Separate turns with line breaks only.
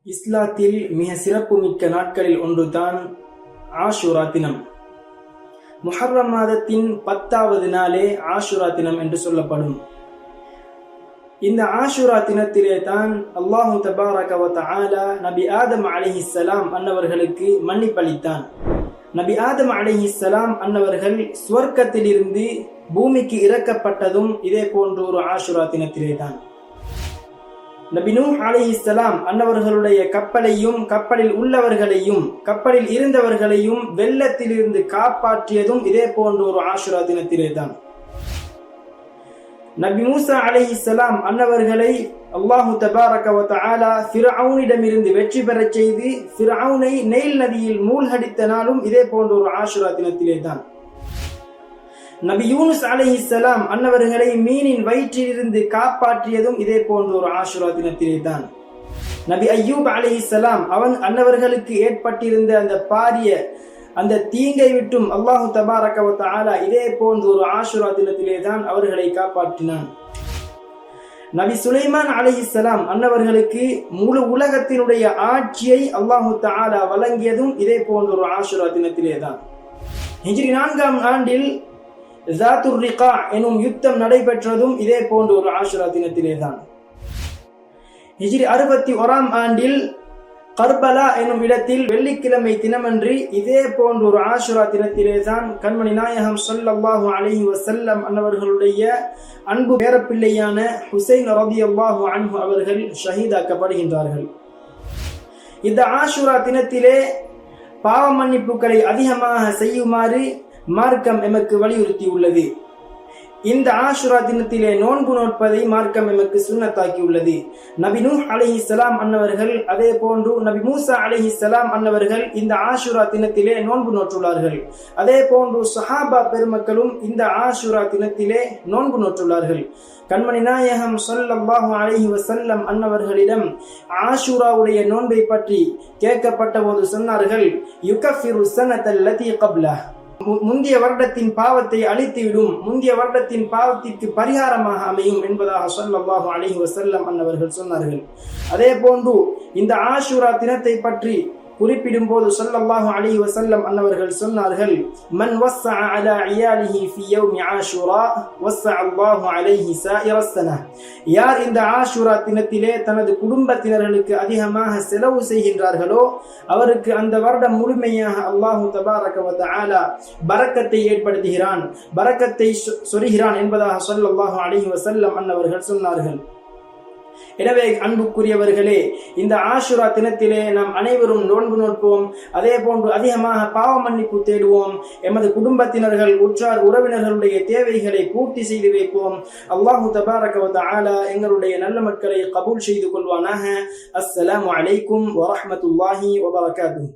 இஸ்லாத்தில் மிக சிறப்புமிக்க நாட்களில் ஒன்றுதான் ஆஷுரா தினம். முஹர்ரம் மாதத்தின் 10வது நாளே ஆஷுரா தினம் என்று சொல்லப்படும். இந்த ஆஷுரா தினத்திலே தான் அல்லாஹு தபாரக வ தஆலா நபி ஆதம் அலைஹிஸ்ஸலாம் அன்னவர்களுக்கு மன்னிப்பளித்தான். நபி ஆதம் அலைஹிஸ்ஸலாம் அன்னவர்கள் சுவர்க்கத்திலிருந்து பூமிக்கு இறக்கப்பட்டதும் இதே போன்ற ஒரு ஆஷுரா தினத்திலே தான். நபி நூஹ் அலைஹிஸ்ஸலாம் அன்னவர்களுடைய கப்பலையும் கப்பலில் உள்ளவர்களையும் கப்பலில் இருந்தவர்களையும் வெள்ளத்திலிருந்து காப்பாற்றியதும் இதே போன்ற ஒரு ஆஷுரா தினத்திலே தான். நபி மூசா அலைஹிஸ்ஸலாம் அன்னவர்களை அல்லாஹு தபாரக வ தஆலா ஃபிர்அவுனிடமிருந்து வெற்றி பெறச் செய்து ஃபிர்அவுனை நைல் நதியில் மூழ்கடித்த நாளும் இதே போன்ற ஒரு ஆஷுரா தினத்திலே தான். நபி யூனுஸ் அலைஹிஸ்ஸலாம் அன்னவர்களை மீனின் வயிற்றிலிருந்து காப்பாற்றியதும் இதே போன்ற ஒரு ஆஷுரா தினத்திலே தான். நபி அய்யூப் அலைஹிஸ்ஸலாம் அன்னவர்களுக்கு ஏற்பட்டிருந்த அந்த பாரிய அந்த தீங்கை விட்டும் அல்லாஹு தபாரக வ தஆலா இதே போன்ற ஒரு ஆஷுரா தினத்திலே தான் அவர்களை காப்பாற்றினான். நபி சுலைமான் அலைஹிஸ்ஸலாம் அன்னவர்களுக்கு முழு உலகத்தினுடைய ஆட்சியை அல்லாஹு தஆலா வழங்கியதும் இதே போன்ற ஒரு ஆஷுரா தினத்திலே தான். ஹிஜ்ரி 4ஆம் ஆண்டில் ஸாத்துர் ரிகா எனும் யுத்தம் நடைபெற்றதும் இதே போன்ற ஒரு ஆஷுரா தினத்திலே தான். ஹிஜ்ரி 61ஆம் ஆண்டில் கர்பலா எனும் இடத்தில் வெள்ளிக்கிழமை தினமன்று இதே போன்ற ஒரு ஆஷுரா தினத்திலே தான் கண்மணி நாயகம் ஸல்லல்லாஹு அலைஹி வஸல்லம் அன்னவர்களுடைய அன்பு பேரப்பிள்ளையான ஹுசைன் ரலியல்லாஹு அன்ஹு அவர்கள் ஷஹீதாக்கப்படுகின்றார்கள். இந்த ஆஷுரா தினத்திலே பாவ மன்னிப்புகளை அதிகமாக செய்யுமாறு மார்க்கம் எமக்கு வலியுறுத்தி உள்ளது. இந்த ஆஷுரா தினத்திலே நோன்பு நோட்பதை மார்க்கம் எமக்கு சுன்னத்தாக்கி உள்ளது. நபி நூஹ் அலைஹிஸ்ஸலாம் அன்னவர்கள் அதே போன்று நபி மூசா அலைஹிஸ்ஸலாம் அன்னவர்கள் இந்த ஆஷுரா தினத்திலே நோன்பு நோற்றுள்ளார்கள். அதே போன்று சஹாபா பெருமக்களும் இந்த ஆஷுரா தினத்திலே நோன்பு நோற்றுள்ளார்கள். கண்மணி நாயகம் ஸல்லல்லாஹு அலைஹி வஸல்லம் அன்னவர்களிடம் ஆஷுராவுடைய நோன்பை பற்றி கேட்கப்பட்ட போது சொன்னார்கள், யுகஃபிரு ஸனத்தல்லதி கப்லஹ், முந்திய வருடத்தின் பாவத்தை அழித்துவிடும், முந்திய வருடத்தின் பாவத்திற்கு பரிகாரமாக அமையும் என்பதாக ஸல்லல்லாஹு அலைஹி வஸல்லம் அன்னவர்கள் சொன்னார்கள். அதே போன்று இந்த ஆஷுரா தினத்தை பற்றி குறிப்பிடும் போது ஸல்லல்லாஹு அலைஹி வஸல்லம் அன்னவர்கள் சொன்னார்கள், மன் வஸ்ஸஅ அலா இயாலிஹி ஃபீ யௌமி ஆஷுரா வஸ்ஸஅ அல்லாஹு அலைஹி ஸாயிரஸ் ஸனஹ், யார் இந்த ஆஷுரா தினத்திலே தனது குடும்பத்தினர்களுக்கு அதிகமாக செலவு செய்கின்றார்களோ அவருக்கு அந்த வருடம் முழுமையாக அல்லாஹு தபாரக வ தஆலா பரக்கத்தை ஏற்படுத்துகிறான், பரக்கத்தை சொரிகிறான் என்பதாக ஸல்லல்லாஹு அலைஹி வஸல்லம் அன்னவர்கள் சொன்னார்கள். எனவே அன்புக்குரியவர்களே, இந்த ஆஷுரா தினத்திலே நாம் அனைவரும் நோன்பு நோட்போம். அதே போன்று அதிகமாக பாவ மன்னிப்பு தேடுவோம். எமது குடும்பத்தினர்கள் உற்றார் உறவினர்களுடைய தேவைகளை பூர்த்தி செய்து வைப்போம். அல்லாஹு தபாரக வ தஆலா எங்களுடைய நல்ல மக்களை கபூல் செய்து கொள்வானாக. அஸ்ஸலாமு அலைக்கும் வ ரஹ்மத்துல்லாஹி வ பரகாத்துஹு.